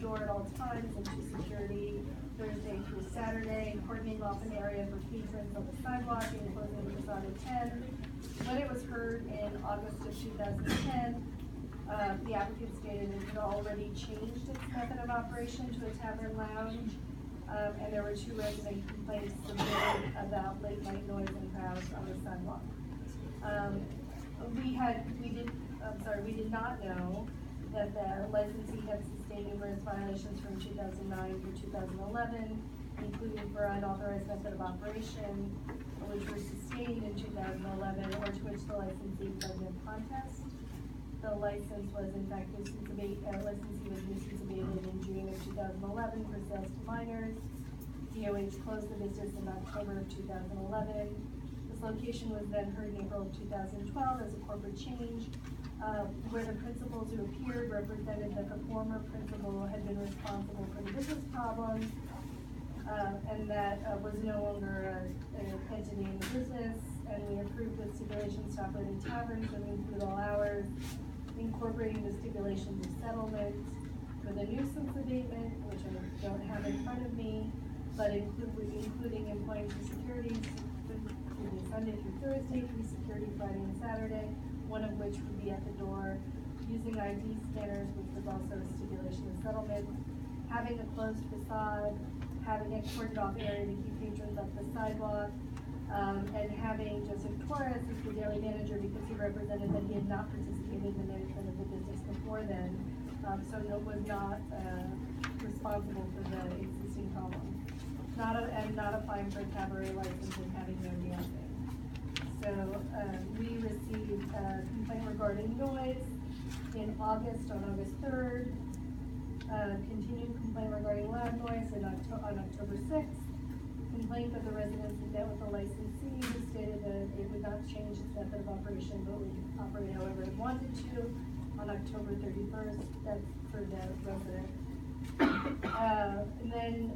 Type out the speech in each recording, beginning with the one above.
door at all times and to security Thursday through Saturday, cordoning off an area for patrons on the sidewalk and closing the facade at 10. When it was heard in August of 2010, the applicant stated it had already changed its method of operation to a tavern lounge, and there were 2 resident complaints submitted about late night noise and crowds on the sidewalk. We did not know that the licensee had sustained numerous violations from 2009 through 2011, including for unauthorized method of operation, which were sustained in 2011, or to which the licensee pled no contest. The licensee was nuisance abated in June of 2011 for sales to minors. DOH closed the business in October of 2011. This location was then heard in April of 2012 as a corporate change, where the principals who appeared represented that the former principal had been responsible for the business problems, and that was no longer an entity in the business, and we approved the stipulations to operate in taverns and include all hours, incorporating the stipulations of settlement for the nuisance abatement, which I don't have in front of me, but including employing for security Sunday through Thursday, 3 security Friday and Saturday, one of which would be at the door, using ID scanners, which was also a stipulation of settlement, having a closed facade, having a cordoned off area to keep patrons off the sidewalk, and having Joseph Torres as the daily manager because he represented that he had not participated in the management of the business before then, so was not responsible for the existing problem. And not applying for a cabaret license and having no dancing. So we received a complaint regarding noise in August, on August 3rd. Continued complaint regarding loud noise on October 6th. Complaint that the residents had met with the licensee who stated that it would not change its method of operation but would operate however it wanted to on October 31st. That's for the resident. And then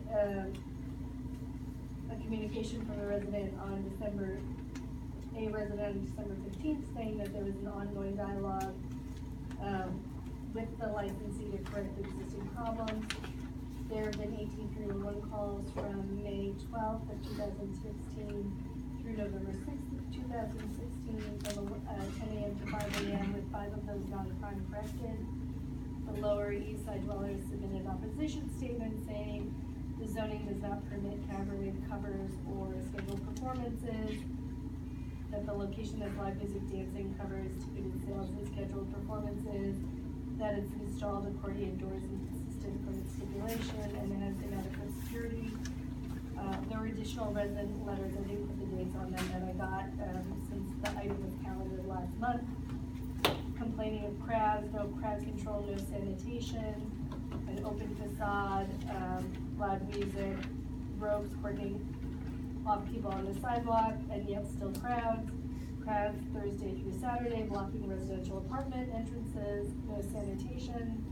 a communication from the resident on December 15th saying that there was an ongoing dialogue with the licensee to correct the existing problems. There have been 18 311 calls from May 12th of 2016 through November 6th of 2016 from 10 a.m. to 5 a.m. with 5 of those non-crime corrected. The Lower East Side dwellers submitted an opposition statement saying the zoning does not permit cabaret covers or scheduled performances, that the location has live music, dancing, covers, ticketed sales, and scheduled performances, that it's installed accordion doors inconsistent from its stipulation, and it has inadequate security. There were additional resident letters, I didn't put the dates on them, that I got since the item was calendared last month, complaining of crowds, no crowd control, no sanitation, an open facade, loud music, ropes cordoning off people on the sidewalk, and yet still crowds Thursday through Saturday, blocking residential apartment entrances, no sanitation.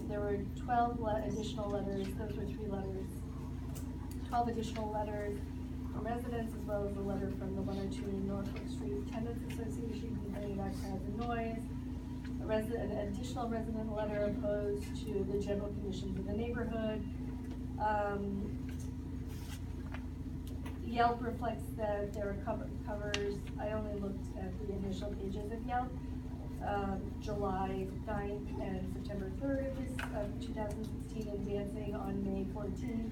There were 12 additional letters, those were 3 letters, 12 additional letters from residents, as well as a letter from the 102 Norfolk Street Tenants Association complaining about crowds and noise. An additional resident letter opposed to the general conditions of the neighborhood. Yelp reflects that there are covers. I only looked at the initial pages of Yelp. July 9th and September 3rd of 2016, and dancing on May 14th,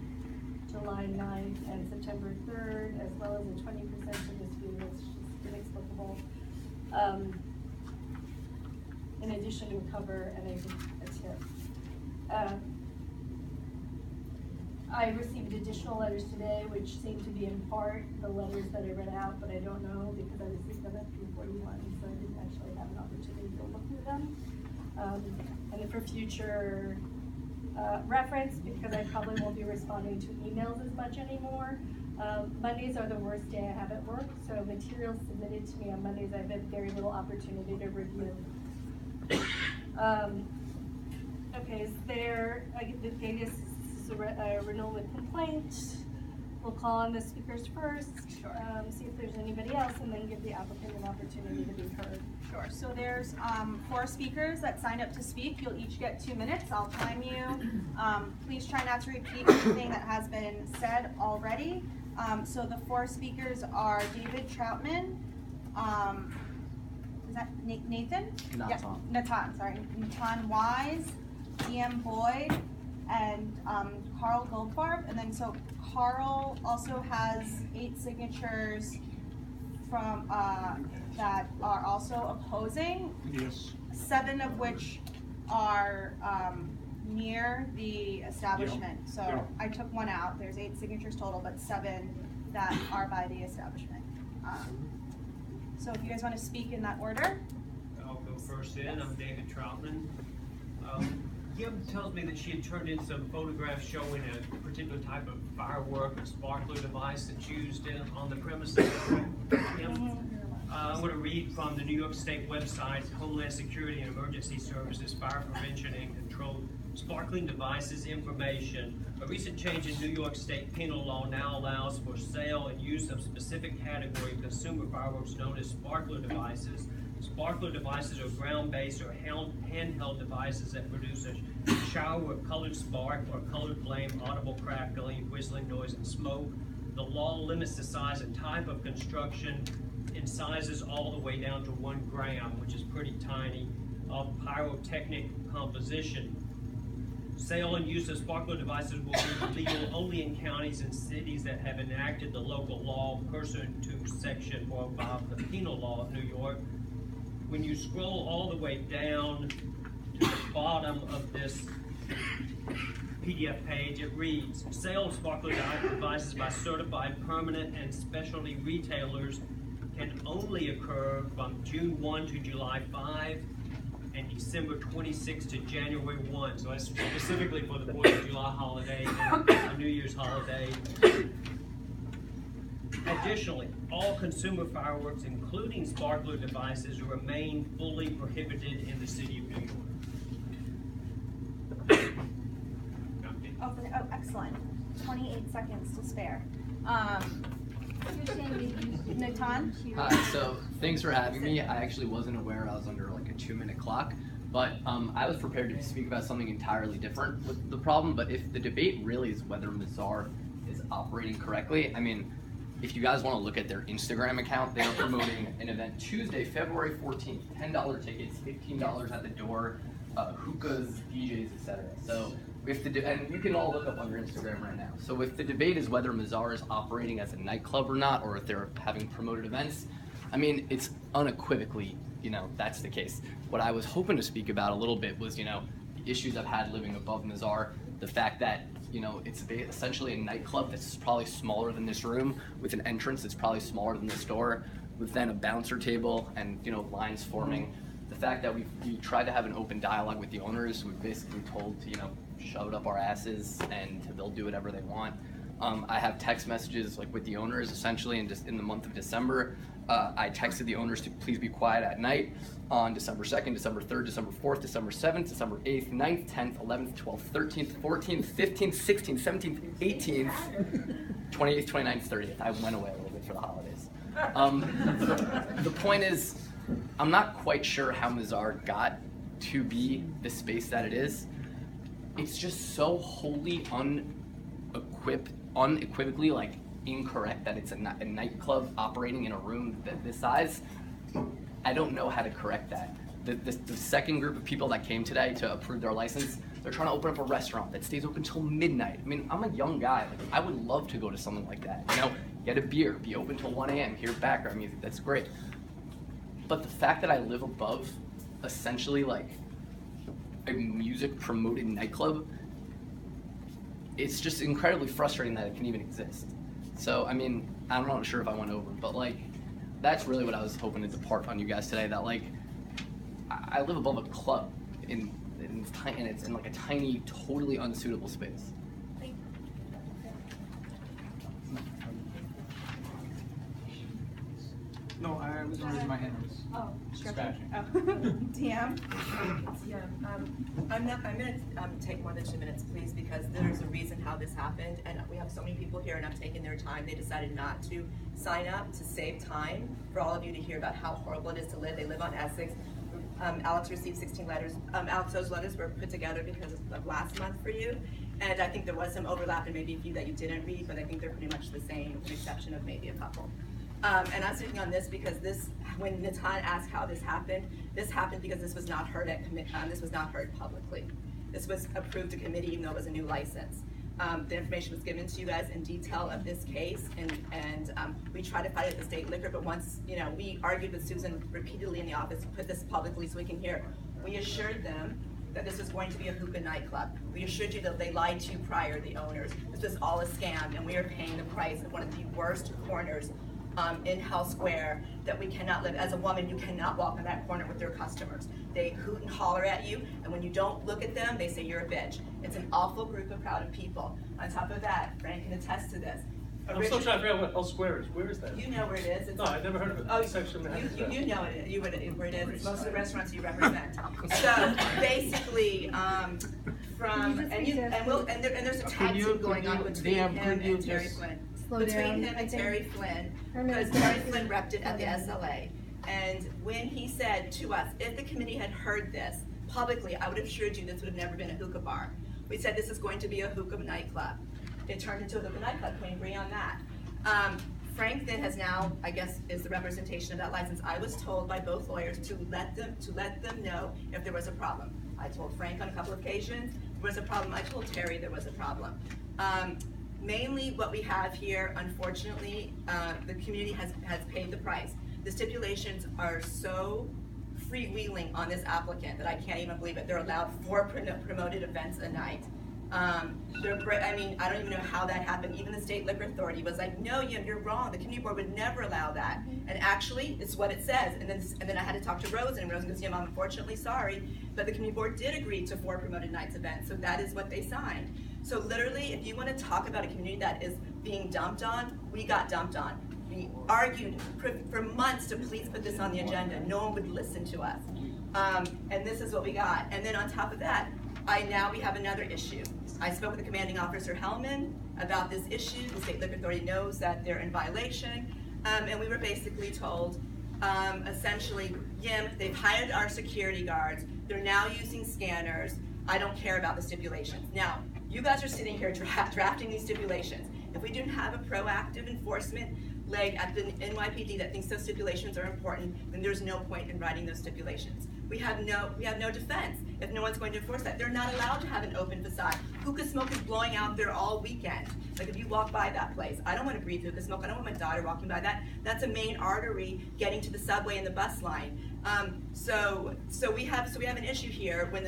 July 9th and September 3rd, as well as a 20% of this fee, which is inexplicable. In addition to a cover and a tip. I received additional letters today, which seem to be in part the letters that I read out, but I don't know because I received them at 3:41, so I didn't actually have an opportunity to look through them. And for future reference, because I probably won't be responding to emails as much anymore, Mondays are the worst day I have at work, so materials submitted to me on Mondays, I've had very little opportunity to review. Okay, is there, the biggest renewal with complaint, We'll call on the speakers first, Sure. see if there's anybody else, and then give the applicant an opportunity to be heard. Sure. So there's 4 speakers that signed up to speak. You'll each get 2 minutes. I'll time you. Please try not to repeat anything that has been said already. So the 4 speakers are David Troutman. Is that Nathan? Natan. Yeah, Natan, sorry. Natan Wise, E.M. Boyd, and Carl Goldfarb. And then so Carl also has 8 signatures from that are also opposing. Yes. 7 of which are near the establishment. Yeah. So Yeah. I took 1 out. There's 8 signatures total, but 7 that are by the establishment. So if you guys want to speak in that order. I'll go first in. I'm David Troutman. Kim tells me that she had turned in some photographs showing a particular type of firework or sparkler device that's used on the premises. Kim? I'm going to read from the New York State website, Homeland Security and Emergency Services Fire Prevention and Control Sparkling Devices Information. A recent change in New York State penal law now allows for sale and use of specific category of consumer fireworks known as sparkler devices. Sparkler devices are ground-based or handheld devices that produce a shower of colored spark or colored flame, audible crackling, whistling noise, and smoke. The law limits the size and type of construction in sizes all the way down to 1 gram, which is pretty tiny, of pyrotechnic composition. Sale and use of sparkler devices will be legal only in counties and cities that have enacted the local law pursuant to Section 405 of the Penal Law of New York. When you scroll all the way down to the bottom of this PDF page, it reads, sale of sparkler devices by certified permanent and specialty retailers can only occur from June 1 to July 5 and December 26 to January 1. So that's specifically for the 4th of July holiday and the New Year's holiday. Additionally, all consumer fireworks, including sparkler devices, remain fully prohibited in the city of New York. Oh, excellent. 28 seconds to spare. Natan? Hi, so thanks for having me. I actually wasn't aware I was under like a 2-minute clock, but I was prepared to speak about something entirely different with the problem. But if the debate really is whether Mazaar is operating correctly, I mean, if you guys want to look at their Instagram account, they are promoting an event Tuesday, February 14th, $10 tickets, $15 at the door, hookahs, DJs, etc. So if and you can all look up on your Instagram right now. So if the debate is whether Mazaar is operating as a nightclub or not, or if they're having promoted events, I mean, it's unequivocally, that's the case. What I was hoping to speak about a little bit was, the issues I've had living above Mazaar, the fact that, it's essentially a nightclub that's probably smaller than this room, with an entrance that's probably smaller than this door, with then a bouncer table and, lines forming. The fact that we tried to have an open dialogue with the owners, we've basically told to, shove it up our asses and they'll do whatever they want. I have text messages with the owners essentially, and just in the month of December, I texted the owners to please be quiet at night on December 2nd, December 3rd, December 4th, December 7th, December 8th, 9th, 10th, 11th, 12th, 13th, 14th, 15th, 16th, 17th, 18th, 28th, 29th, 30th. I went away a little bit for the holidays. The point is, I'm not quite sure how Mazaar got to be the space that it is. It's just so wholly unequivocally incorrect that it's a nightclub operating in a room this size. I don't know how to correct that. The second group of people that came today to approve their license, they're trying to open up a restaurant that stays open till midnight. I mean, I'm a young guy. I would love to go to something like that. Get a beer, be open till 1 a.m., hear background music, that's great. But the fact that I live above essentially a music promoted nightclub, it's just incredibly frustrating that it can even exist. So, I mean, I'm not sure if I went over, but that's really what I was hoping to depart on you guys today, that I live above a club and it's in a tiny, totally unsuitable space. No, Sorry, I wasn't raising my hand. I was Oh, scratching. Oh. DM? Yeah, I'm gonna take more than 2 minutes, please, because there's a reason how this happened, and we have so many people here and I'm taking their time. They decided not to sign up to save time for all of you to hear about how horrible it is to live. They live on Essex. Alex received 16 letters. Alex, those letters were put together because of last month for you, and I think there was some overlap and maybe a few that you didn't read, but I think they're pretty much the same, with the exception of maybe a couple. And I'm speaking on this because when Natan asked how this happened because this was not heard this was not heard publicly. This was approved to committee even though it was a new license. The information was given to you guys in detail of this case, and we tried to fight it at the state liquor, but once, we argued with Susan repeatedly in the office to put this publicly so we can hear. We assured them that this was going to be a hookah nightclub. We assured you that they lied to you prior, the owners. This was all a scam, and we are paying the price of one of the worst corners in Hell Square that we cannot live. As a woman, you cannot walk in that corner with their customers. They hoot and holler at you, and when you don't look at them, they say you're a bitch. It's an awful group of crowd of people. On top of that, Frank can attest to this. I'm still trying to figure out what Hell Square is. Where is that? You know where it is. It's No, I've never heard of it. Oh, Section you know it. Where it is. It's most of the restaurants you represent. So basically, there's a tag team going on between him and Terry Flynn. Between him and Terry Flynn, because Terry Flynn repped it at the SLA. And when he said to us, if the committee had heard this publicly, I would have assured you this would have never been a hookah bar. We said this is going to be a hookah nightclub. It turned into a hookah nightclub. Can we agree on that? Frank then has now, I guess, is the representation of that license. I was told by both lawyers to let them know if there was a problem. I told Frank on a couple of occasions there was a problem. I told Terry there was a problem. Mainly what we have here, unfortunately, the community has paid the price. The stipulations are so freewheeling on this applicant that I can't even believe it. They're allowed 4 promoted events a night. I don't even know how that happened. Even the state liquor authority was like, no, you're wrong. The community board would never allow that. And actually, it's what it says. And then I had to talk to Rosen, and Rosen goes, I'm unfortunately sorry, but the community board did agree to 4 promoted nights events. So that is what they signed. So literally, if you want to talk about a community that is being dumped on, we got dumped on. We argued for months to please put this on the agenda. No one would listen to us. And this is what we got. And then on top of that, we have another issue. I spoke with the commanding officer, Hellman, about this issue. The state liquor authority knows that they're in violation. And we were basically told, essentially, they've hired our security guards. They're now using scanners. I don't care about the stipulations. Now, you guys are sitting here drafting these stipulations. If we didn't have a proactive enforcement leg at the NYPD that thinks those stipulations are important, then there's no point in writing those stipulations. We have no defense if no one's going to enforce that. They're not allowed to have an open facade. Hookah smoke is blowing out there all weekend. Like if you walk by that place, I don't want to breathe hookah smoke. I don't want my daughter walking by that. That's a main artery getting to the subway and the bus line. So we have an issue here when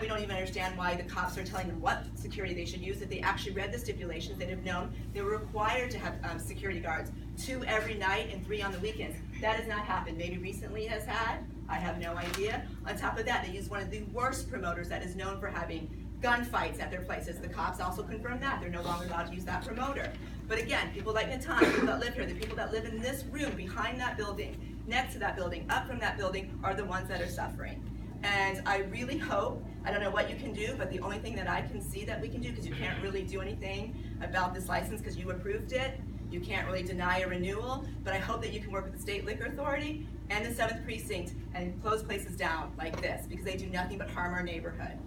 we don't even understand why the cops are telling them what security they should use. If they actually read the stipulations, they'd have known they were required to have security guards, 2 every night and 3 on the weekends. That has not happened. Maybe recently has had. I have no idea. On top of that, they use one of the worst promoters that is known for having gunfights at their places. The cops also confirm that. They're no longer allowed to use that promoter. But again, people like Natan, people that live here, the people that live in this room, behind that building, next to that building, up from that building, are the ones that are suffering. And I really hope, I don't know what you can do, but the only thing that I can see that we can do, because you can't really do anything about this license because you approved it, you can't really deny a renewal, but I hope that you can work with the State Liquor Authority and the 7th Precinct and close places down like this, because they do nothing but harm our neighborhood.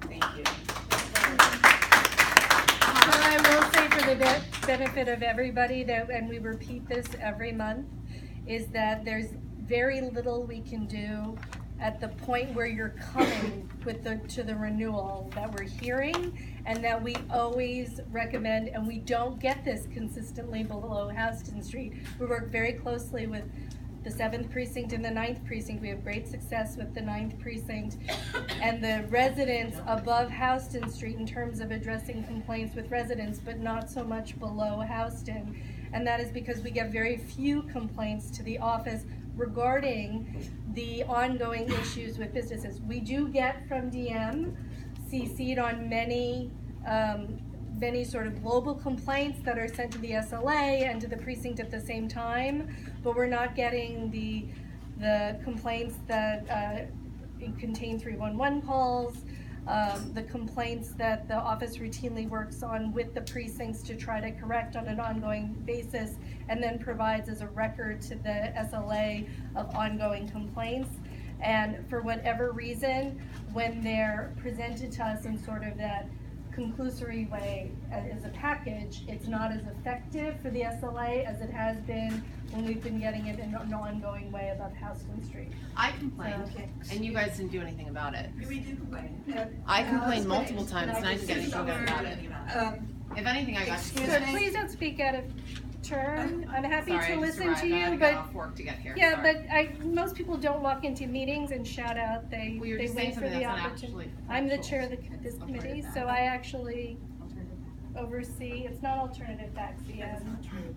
Thank you. What I will say for the benefit of everybody, and we repeat this every month, is that there's very little we can do at the point where you're coming to the renewal that we're hearing, and that we always recommend, and we don't get this consistently below Houston Street. We work very closely with the 7th Precinct and the 9th Precinct. We have great success with the 9th Precinct and the residents above Houston Street in terms of addressing complaints with residents, but not so much below Houston. And that is because we get very few complaints to the office regarding the ongoing issues with businesses. We do get from DM, CC'd on many many sort of global complaints that are sent to the SLA and to the precinct at the same time, but we're not getting the complaints that contain 311 calls, the complaints that the office routinely works on with the precincts to try to correct on an ongoing basis, and then provides as a record to the SLA of ongoing complaints. And for whatever reason, when they're presented to us in sort of that conclusory way as a package, it's not as effective for the SLA as it has been when we've been getting it in an ongoing way above Houston Street. I complained, So- and you guys didn't do anything about it. We do complain. I complained multiple times, and I didn't get anything done about it. If anything, I got Excuse So me? please don't speak out of turn. I'm happy Sorry, to I just listen arrived. to I had you, to but get off work to get here. yeah, Sorry. but most people don't walk into meetings and shout out. They Well, you're they just saying wait for something the that's not opportunity. actually I'm the factual. chair of this committee, so I actually oversee. It's not alternative facts,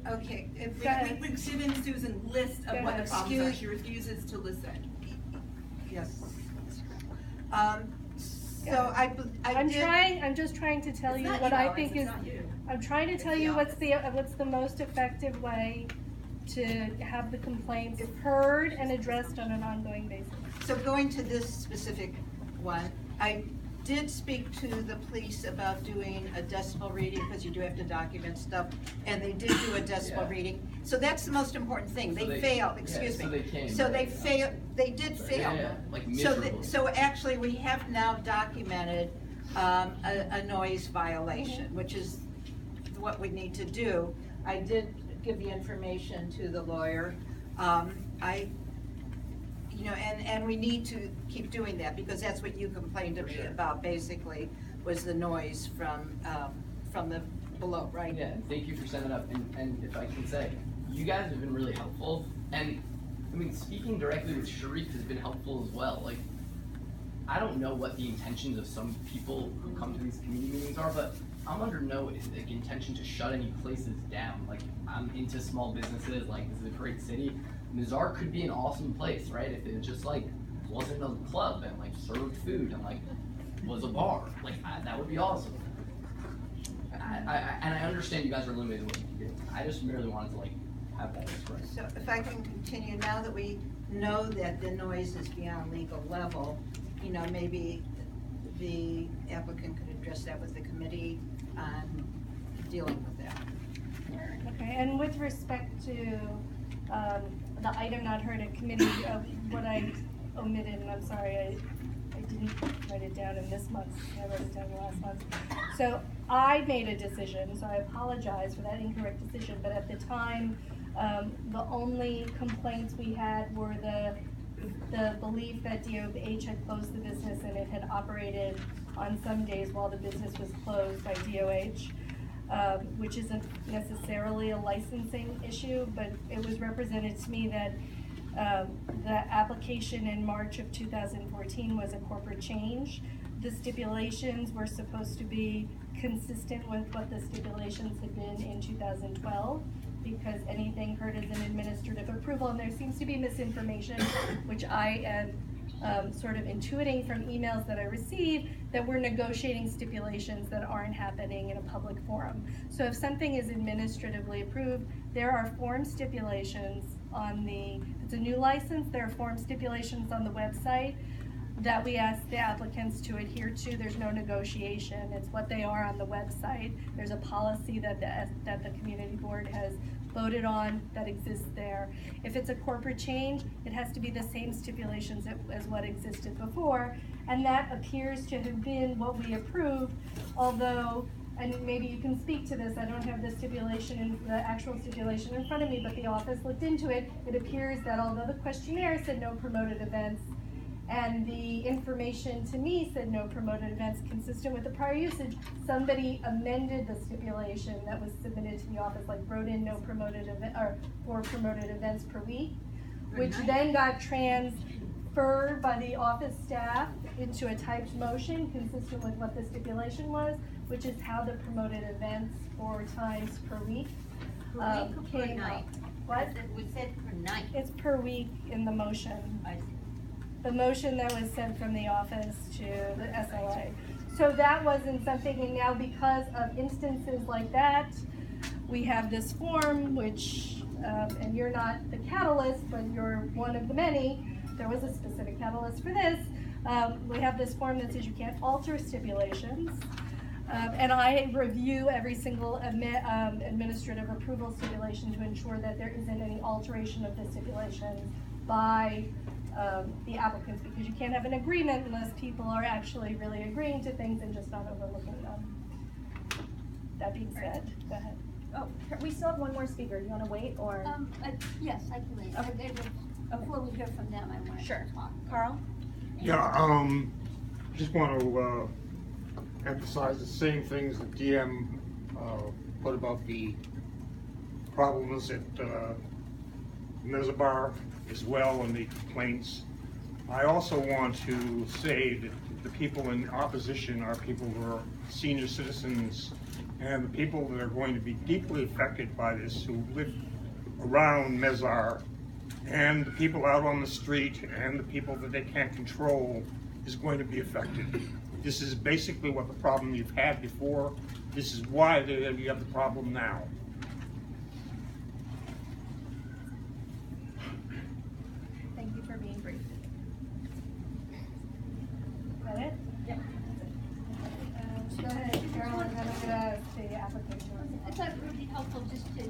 Okay, if Go ahead. we've given Susan list Go of what the ahead. problems are, she refuses to listen. Yes. So I'm just trying to tell It's you not what you, I Alex, think it's is. not you. I'm trying to tell It's you the what's the most effective way to have the complaints heard and addressed on an ongoing basis. So going to this specific one, I did speak to the police about doing a decibel reading, because you do have to document stuff, and they did do a decibel Yeah. reading. So that's the most important thing. So They failed, excuse me. So they came. So they failed, they did fail. Yeah, like So, miserable. so actually, we have now documented a noise violation, which is what we need to do. I did give the information to the lawyer. And we need to keep doing that, because that's what you complained to me about, basically, was the noise from the below, right? Yeah, thank you for setting it up, and if I can say, you guys have been really helpful, and I mean, speaking directly with Sharif has been helpful as well. Like, I don't know what the intentions of some people who come to these community meetings are, but I'm under no intention to shut any places down. Like, I'm into small businesses, like, this is a great city. Mazaar could be an awesome place, right? If it just like wasn't a club and like served food and like was a bar, like that would be awesome. And I understand you guys are limited in what you can do. I just merely wanted to like have that expressed. So if I can continue, now that we know that the noise is beyond legal level, maybe the applicant could address that with the committee on dealing with that. Okay, and with respect to the item not heard at committee, what I omitted, and I'm sorry, I didn't write it down in this month, I wrote it down last month. So I made a decision, so I apologize for that incorrect decision, but at the time, the only complaints we had were the belief that DOH had closed the business and it had operated on some days while the business was closed by DOH. Which isn't necessarily a licensing issue, but it was represented to me that the application in March of 2014 was a corporate change. The stipulations were supposed to be consistent with what the stipulations had been in 2012, because anything heard as an administrative approval, and there seems to be misinformation, which I am sort of intuiting from emails that I received, that we're negotiating stipulations that aren't happening in a public forum. So if something is administratively approved, there are form stipulations on if it's a new license, there are form stipulations on the website that we ask the applicants to adhere to. There's no negotiation. It's what they are on the website. There's a policy that the community board has voted on that exists there. If it's a corporate change, it has to be the same stipulations as what existed before, and that appears to have been what we approved, although, and maybe you can speak to this, I don't have the actual stipulation in front of me, but the office looked into it. It appears that although the questionnaire said no promoted events, and the information to me said no promoted events consistent with the prior usage, somebody amended the stipulation that was submitted to the office, like wrote in no promoted event, or 4 promoted events per week, which then got transferred by the office staff into a typed motion consistent with what the stipulation was, which is how the promoted events 4 times per week came up. What? We said per night. It's per week in the motion. I see. The motion that was sent from the office to the SLA. So that wasn't something, and now because of instances like that, we have this form which, and you're not the catalyst, but you're one of the many. There was a specific catalyst for this. We have this form that says you can't alter stipulations. And I review every single administrative approval stipulation to ensure that there isn't any alteration of the stipulation by the applicants, because you can't have an agreement unless people are actually really agreeing to things and just not overlooking them. That being said, go ahead. Oh, we still have one more speaker. Do you want to wait or? Yes, I can wait. Okay. Before we hear from them, I want to talk. Carl? Yeah, just want to emphasize the same things that DM put about the problems at Mazaar as well, and the complaints. I also want to say that the people in opposition are people who are senior citizens and the people that are going to be deeply affected by this, who live around Mazaar, and the people out on the street and the people that they can't control is going to be affected. This is basically what the problem you've had before. This is why you have the problem now. Thank you for being brief. Is that it? Yeah. Go ahead, Carolyn, then I'm gonna say the application. I thought it would be helpful just to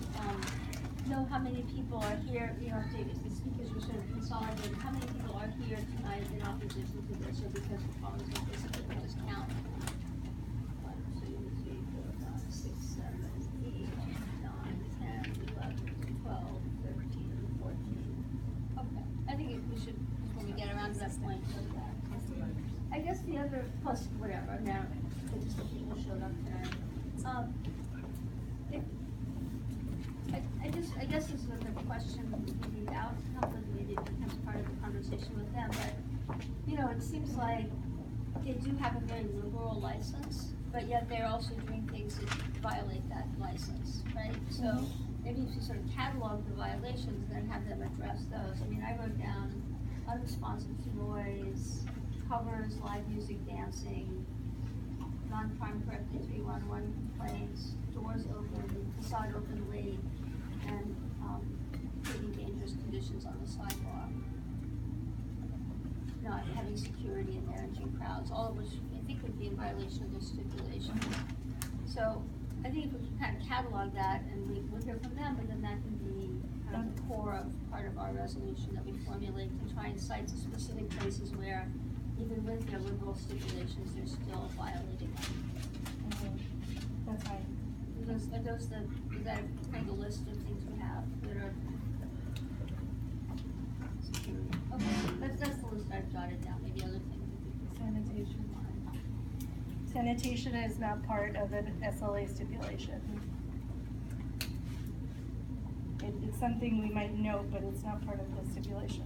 know how many people are here, you know, if the speakers were sort of consolidated, how many people are here tonight in opposition to this, or because of problems with this, if we just count. 1, 2, 3, 4, 5, 6, 7, 8, 9, 10, 11, 12, 13, 14. Okay, I think we should, when we get around to that point, look at that. I guess the other, plus whatever, now, just the people showed up tonight. I guess this is the question, maybe the outcome of maybe it becomes part of the conversation with them, but, you know, it seems like they do have a very liberal license, but yet they're also doing things that violate that license, right? So maybe if you sort of catalog the violations, then have them address those. I mean, I wrote down unresponsive noise, covers, live music, dancing, non-crime correctly 311 complaints, doors open, facade open late, and creating dangerous conditions on the sidewalk. Not having security and managing crowds, all of which I think would be in violation of those stipulations. So I think if we can kind of catalog that and we'll hear from them, but then that can be kind of the core of part of our resolution that we formulate to try and cite specific places where even with their liberal stipulations, they're still violating them. That's fine. Is that kind of a list of things we have that are security? Okay, that's the list I've jotted down, maybe other things. Sanitation. Sanitation is not part of an SLA stipulation. It's something we might note, but it's not part of the stipulation.